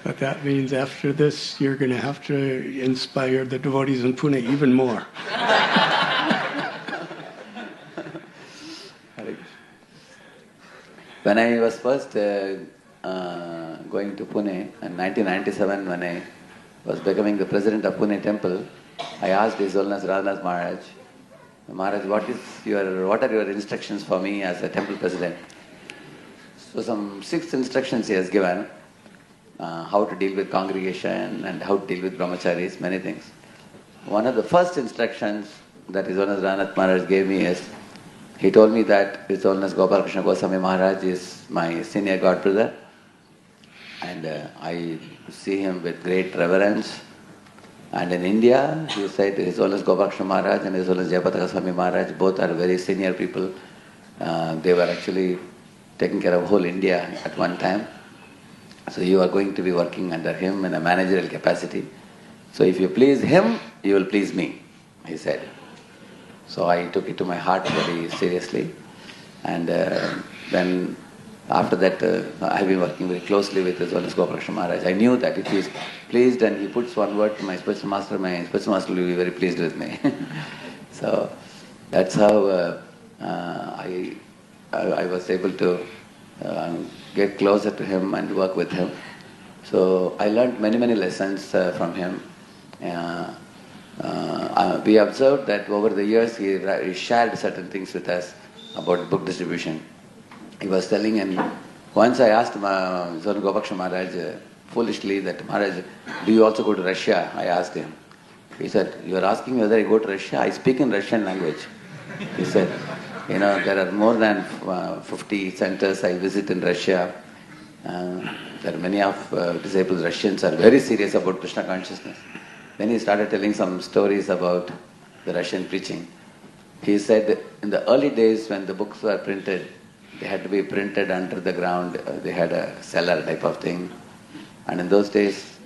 But that means after this, you're going to have to inspire the devotees in Pune even more. When I was first going to Pune in 1997, when I was becoming the president of Pune temple, I asked His Holiness Radhanath Maharaj, Maharaj, what are your instructions for me as a temple president? So some 6 instructions he has given, how to deal with congregation and how to deal with brahmacharis, many things. One of the first instructions that His Holiness Radhanath Maharaj gave me is, he told me that His Holiness Gopal Krishna Goswami Maharaj is my senior god brother, and I see him with great reverence. And in India, he said His Holiness Gopal Krishna Maharaj and His Holiness Jayapataka Swami Maharaj, both are very senior people. They were actually taking care of whole India at one time. So you are going to be working under him in a managerial capacity. So if you please him, you will please me, he said. So I took it to my heart very seriously. And then after that, I have been working very closely with His Holiness Gopal Krishna Maharaj. I knew that if he is pleased and he puts one word to my spiritual master will be very pleased with me. So that's how I was able to get closer to him and work with him. So I learned many lessons from him. We observed that over the years he shared certain things with us about book distribution. He was telling, and once I asked Swami Gopaksha Maharaj foolishly that, Maharaj, do you also go to Russia? I asked him. He said, you are asking whether I go to Russia? I speak in Russian language. He said, there are more than 50 centers I visit in Russia. There are many of disabled Russians are very serious about Krishna consciousness. Then he started telling some stories about the Russian preaching. He said in the early days when the books were printed, they had to be printed under the ground. They had a cellar type of thing. And in those days,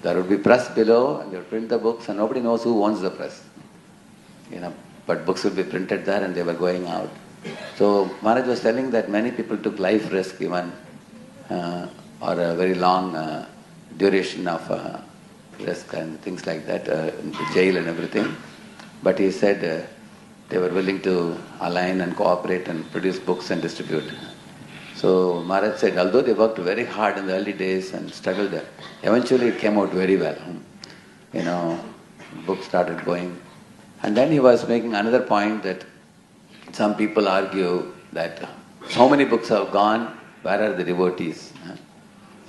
there would be press below and they would print the books and nobody knows who owns the press. But books would be printed there and they were going out. So Maharaj was telling that many people took life risk even, or a very long duration of risk and things like that, in the jail and everything. But he said they were willing to align and cooperate and produce books and distribute. So Maharaj said, although they worked very hard in the early days and struggled, eventually it came out very well. Books started going. And then he was making another point that some people argue that so many books have gone, where are the devotees?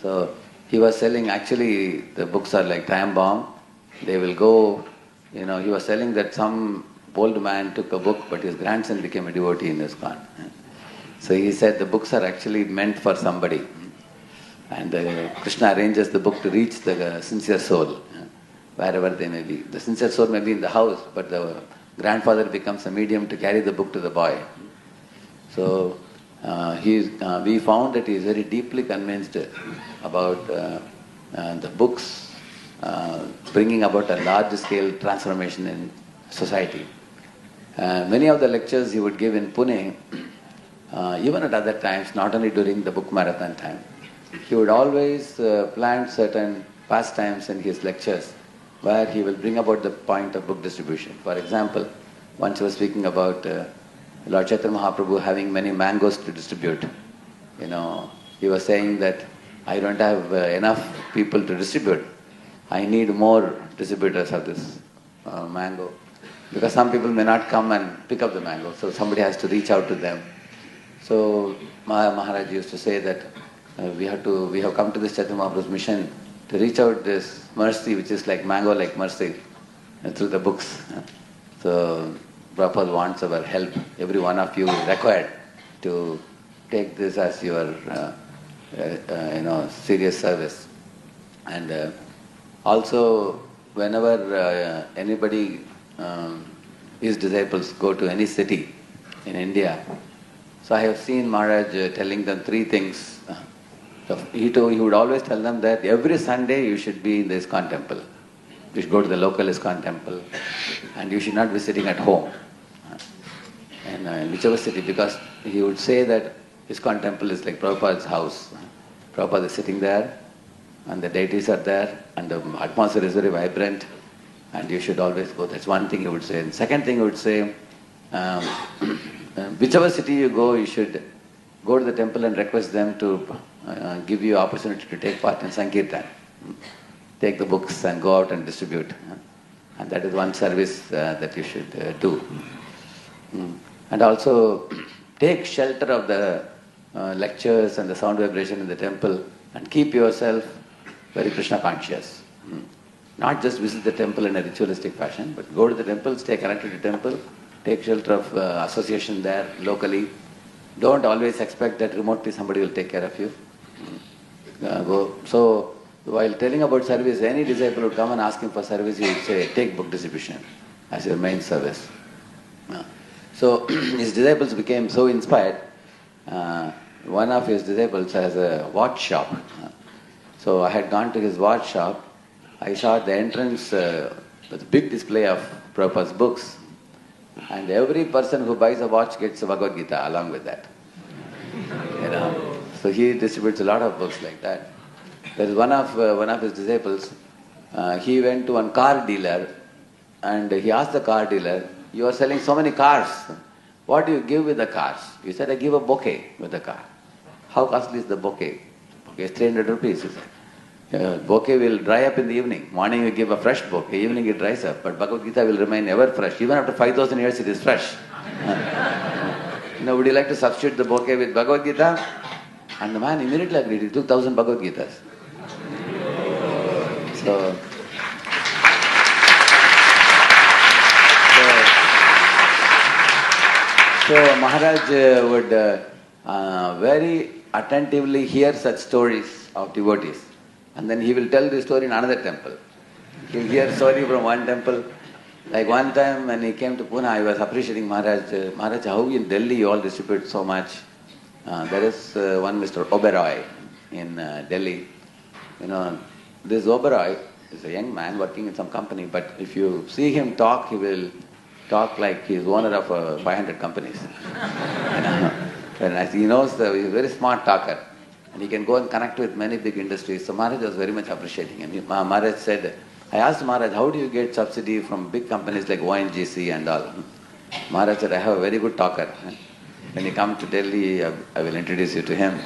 So he was telling, actually the books are like time bomb. They will go, he was telling that some old man took a book but his grandson became a devotee in ISKCON. So he said the books are actually meant for somebody. And Krishna arranges the book to reach the sincere soul, wherever they may be. The sincere soul may be in the house, but the grandfather becomes a medium to carry the book to the boy. So we found that he is very deeply convinced about the books bringing about a large-scale transformation in society. Many of the lectures he would give in Pune, even at other times, not only during the book marathon time, he would always plant certain pastimes in his lectures where he will bring about the point of book distribution. For example, once he was speaking about Lord Chaitanya Mahaprabhu having many mangoes to distribute. He was saying that I don't have enough people to distribute. I need more distributors of this mango. Because some people may not come and pick up the mango, so somebody has to reach out to them. So Maharaj used to say that we have come to this Chaitanya Mahaprabhu's mission to reach out this mercy, which is like mango, like mercy, through the books. So Prabhupada wants our help. Every one of you is required to take this as your serious service. And also, whenever anybody, his disciples go to any city in India, so I have seen Maharaj telling them 3 things. He would always tell them that every Sunday you should be in the ISKCON temple. You should go to the local ISKCON temple and you should not be sitting at home in whichever city, because he would say that ISKCON temple is like Prabhupada's house. Prabhupada is sitting there and the deities are there, and the atmosphere is very vibrant, and you should always go. That's one thing he would say. And second thing he would say, um, whichever city you go, you should go to the temple and request them to give you opportunity to take part in Sankirtan. Take the books and go out and distribute. And that is one service that you should do. And also take shelter of the lectures and the sound vibration in the temple and keep yourself very Krishna conscious. Not just visit the temple in a ritualistic fashion, but go to the temple, stay connected to the temple, take shelter of association there locally. Don't always expect that remotely somebody will take care of you. Go. So, while telling about service, any disciple would come and ask him for service, he would say, take book distribution as your main service. So, his disciples became so inspired. One of his disciples has a watch shop. So, I had gone to his watch shop. I saw at the entrance with a big display of Prabhupada's books. And every person who buys a watch gets a Bhagavad Gita along with that. So he distributes a lot of books like that. There is one of his disciples. He went to one car dealer, and he asked the car dealer, "You are selling so many cars. What do you give with the cars?" He said, "I give a bouquet with the car." "How costly is the bouquet?" "Bouquet is 300 rupees." He said. Bouquet will dry up in the evening. Morning you give a fresh bouquet, evening it dries up. But Bhagavad Gita will remain ever fresh. Even after 5,000 years it is fresh. Would you like to substitute the bouquet with Bhagavad Gita? And the man immediately agreed. He took 1,000 Bhagavad Gitas. So Maharaj would very attentively hear such stories of devotees. And then he will tell the story in another temple. He will hear story from one temple. Like one time when he came to Pune, I was appreciating Maharaj. Maharaj, how in Delhi you all distribute so much? There is one Mr. Oberoi in Delhi. This Oberoi is a young man working in some company, but if you see him talk, he will talk like he is owner of 500 companies. And he knows, he's a very smart talker. And he can go and connect with many big industries. So Maharaj was very much appreciating him. Maharaj said, I asked Maharaj, how do you get subsidy from big companies like ONGC and all? Maharaj said, I have a very good talker. When you come to Delhi, I will introduce you to him.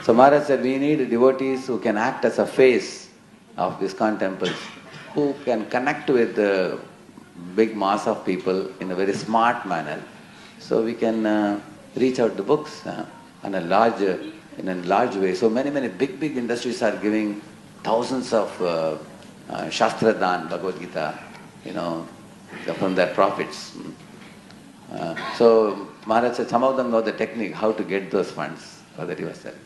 So Maharaj said, we need devotees who can act as a face of ISKCON temples, who can connect with the big mass of people in a very smart manner. So we can reach out the books in a large way. So many big industries are giving thousands of Shastra Dan, Bhagavad Gita, from their profits. So Maharaj said some of them know the technique, how to get those funds, for that he was telling.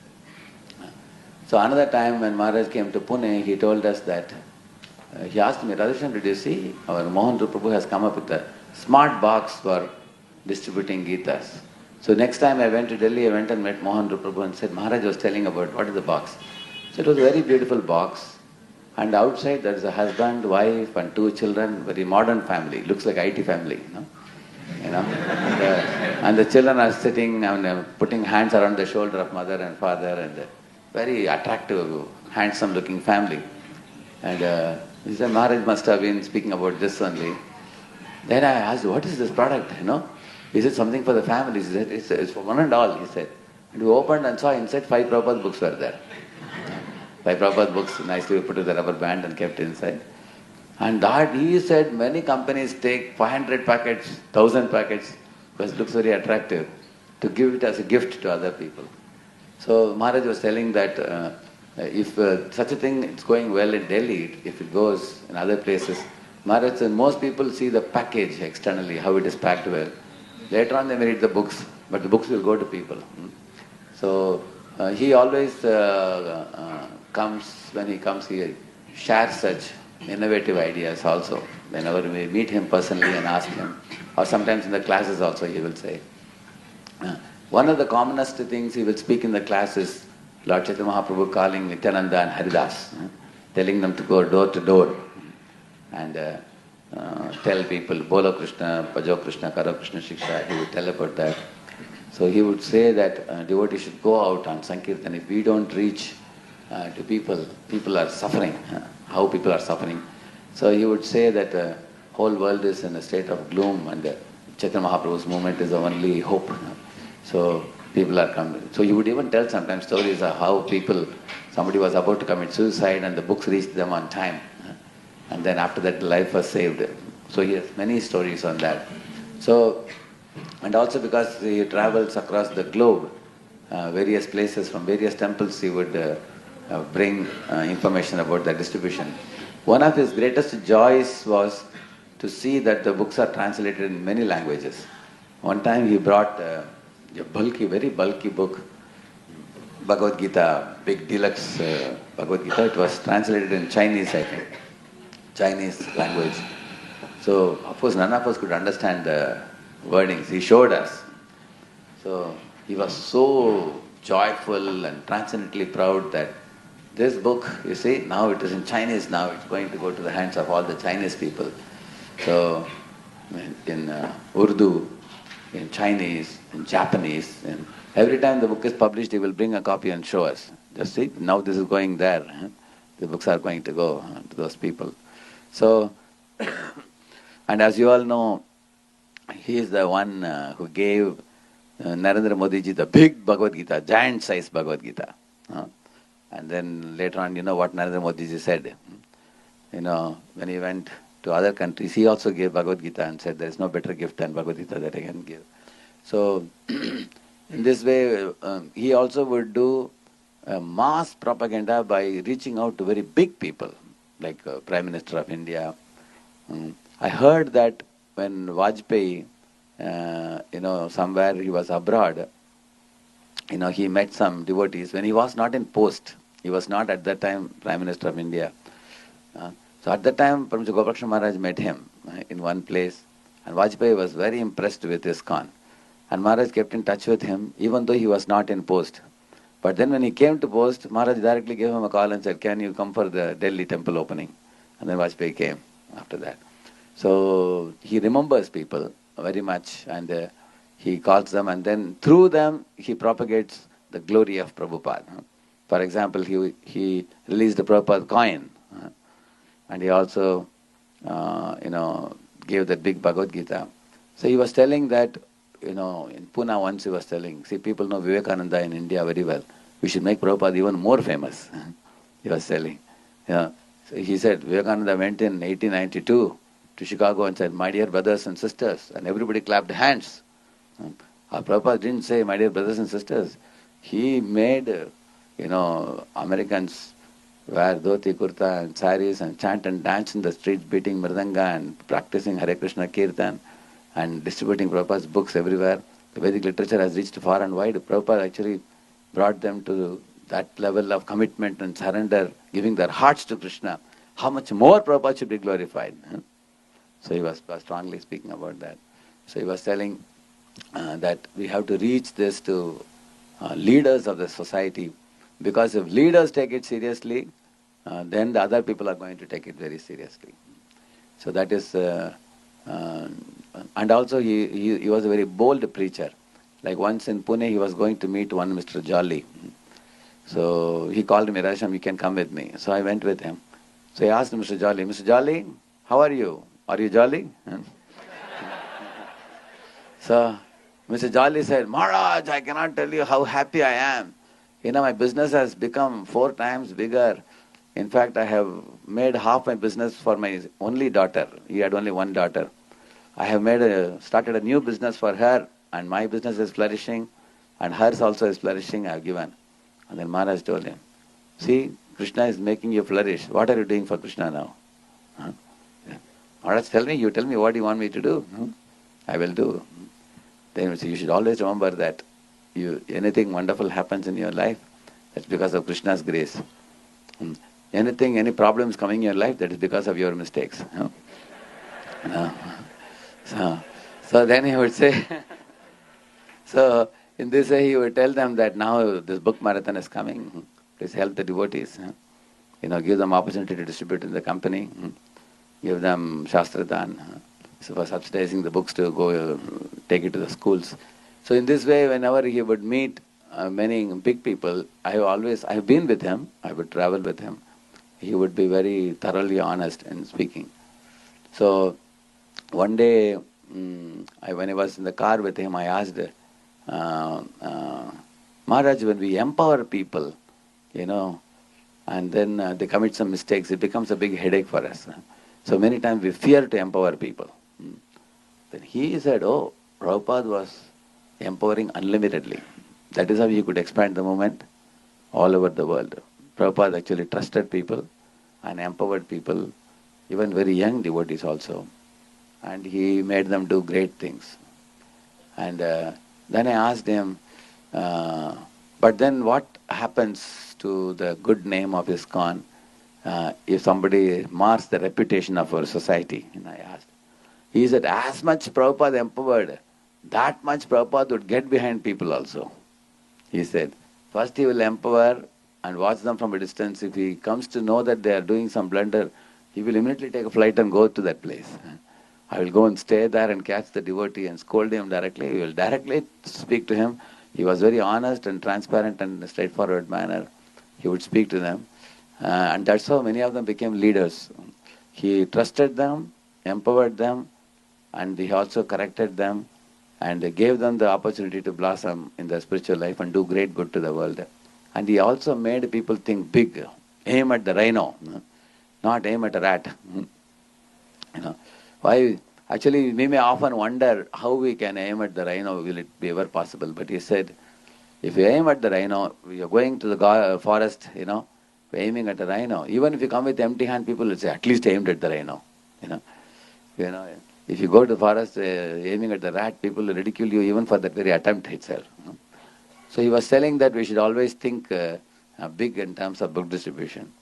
So another time when Maharaj came to Pune, he told us that, he asked me, Radheshan, did you see our Mohan Prabhu has come up with a smart box for distributing Gitas. So next time I went to Delhi, I went and met Mohan Prabhu and said, Maharaj was telling about what is the box. So it was a very beautiful box. And outside there is a husband, wife and 2 children, very modern family, looks like IT family. And the children are sitting and putting hands around the shoulder of mother and father, and very attractive, handsome looking family. And he said, Maharaj must have been speaking about this only. Then I asked, what is this product, He said, something for the family. He said, it's for one and all, he said. And we opened and saw inside 5 Prabhupada books were there. 5 Prabhupada books nicely put with a rubber band and kept inside. And that, he said, many companies take 500 packets, 1,000 packets, because it looks very attractive, to give it as a gift to other people. So Maharaj was telling that if such a thing is going well in Delhi, if it goes in other places, Maharaj said most people see the package externally, how it is packed well. Later on they may read the books, but the books will go to people. So he always when he comes, he shares such innovative ideas also. Whenever we meet him personally and ask him, or sometimes in the classes also he will say. One of the commonest things he will speak in the class is Lord Chaitanya Mahaprabhu calling Nityananda and Haridas, telling them to go door to door and tell people, Bolo Krishna, Bhajo Krishna, Karo Krishna Shiksha. He would tell about that. So he would say that devotees should go out on Sankirtan. If we don't reach to people. People are suffering, how people are suffering. So he would say that the whole world is in a state of gloom and Chaitanya Mahaprabhu's movement is the only hope. So people are coming. So he would even tell sometimes stories of how people, somebody was about to commit suicide and the books reached them on time. And then after that the life was saved. So he has many stories on that. So, and also because he travels across the globe, various places from various temples he would bring information about the distribution. One of his greatest joys was to see that the books are translated in many languages. One time he brought a bulky, very bulky book, Bhagavad Gita, big deluxe Bhagavad Gita. It was translated in Chinese, I think, Chinese language. So, of course, none of us could understand the wordings. He showed us. So, he was so joyful and transcendently proud that this book, you see, now it is in Chinese, now it's going to go to the hands of all the Chinese people. So, in Urdu, in Chinese, in Japanese, and every time the book is published, he will bring a copy and show us. Just see, now this is going there. The books are going to go to those people. So, and as you all know, he is the one who gave Narendra Modi ji the big Bhagavad Gita, giant size Bhagavad Gita. And then later on, you know what Narendra Modi ji said. You know, when he went to other countries, he also gave Bhagavad Gita and said, there is no better gift than Bhagavad Gita that I can give. So, in this way, he also would do mass propaganda by reaching out to very big people, like Prime Minister of India. I heard that when Vajpayee, somewhere he was abroad, he met some devotees when he was not in post. He was not at that time Prime Minister of India. So at that time, Paramahansa Gopalakrishna Maharaj met him in one place, and Vajpayee was very impressed with his ISKCON. And Maharaj kept in touch with him, even though he was not in post. But then when he came to post, Maharaj directly gave him a call and said, can you come for the Delhi temple opening? And then Vajpayee came after that. So he remembers people very much, and he calls them, and then through them he propagates the glory of Prabhupada. For example, he released the Prabhupada coin, and he also gave that big Bhagavad Gita. So he was telling that, in Pune once he was telling, see, people know Vivekananda in India very well. We should make Prabhupada even more famous. He was telling. So he said, Vivekananda went in 1892 to Chicago and said, my dear brothers and sisters, and everybody clapped hands. Prabhupada didn't say, my dear brothers and sisters. He made, Americans wear dhoti, kurta and saris and chant and dance in the streets, beating mridanga and practicing Hare Krishna Kirtan and distributing Prabhupada's books everywhere. The Vedic literature has reached far and wide. Prabhupada actually brought them to that level of commitment and surrender, giving their hearts to Krishna. How much more Prabhupada should be glorified? So he was strongly speaking about that. So he was telling that we have to reach this to leaders of the society, because if leaders take it seriously, then the other people are going to take it very seriously. So that is, and also he was a very bold preacher. Like once in Pune, he was going to meet one Mr. Jolly. So he called me, Rasham, you can come with me. So I went with him. So he asked Mr. Jolly, how are you? Are you jolly? So Mr. Jolly said, Maharaj, I cannot tell you how happy I am. My business has become 4 times bigger. In fact, I have made half my business for my only daughter. He had only one daughter. I have started a new business for her, and my business is flourishing, and hers also is flourishing, I have given. And then Maharaj told him, see, Krishna is making you flourish. What are you doing for Krishna now? Maharaj, you tell me what you want me to do. I will do. Then you should always remember that anything wonderful happens in your life, that's because of Krishna's grace. Any problems coming in your life, that is because of your mistakes. So then he would say, so in this way he would tell them that now this book marathon is coming. Please help the devotees. Give them opportunity to distribute in the company. Give them Shastradan. So for subsidizing the books to go take it to the schools. So in this way, whenever he would meet many big people, I've been with him, I would travel with him. He would be very thoroughly honest in speaking. So one day, when I was in the car with him, I asked, Maharaj, when we empower people, and then they commit some mistakes, it becomes a big headache for us. So many times we fear to empower people. Then he said, oh, Prabhupada was empowering unlimitedly. That is how he could expand the movement all over the world. Prabhupada actually trusted people and empowered people, even very young devotees also. And he made them do great things. And then I asked him, but then what happens to the good name of ISKCON if somebody mars the reputation of our society? And I asked. He said, as much Prabhupada empowered, that much Prabhupada would get behind people also. He said, first he will empower and watch them from a distance. If he comes to know that they are doing some blunder, he will immediately take a flight and go to that place. I will go and stay there and catch the devotee and scold him directly. He will directly speak to him. He was very honest and transparent and in a straightforward manner. He would speak to them. And that's how many of them became leaders. He trusted them, empowered them, and he also corrected them and gave them the opportunity to blossom in their spiritual life and do great good to the world. And he also made people think big, aim at the rhino, not aim at a rat. Why? Actually, we may often wonder how we can aim at the rhino, will it be ever possible? But he said, if you aim at the rhino, you are going to the forest, aiming at the rhino. Even if you come with empty hand, people will say, at least aimed at the rhino. If you go to the forest aiming at the rat, people will ridicule you even for that very attempt itself. So he was telling that we should always think big in terms of book distribution.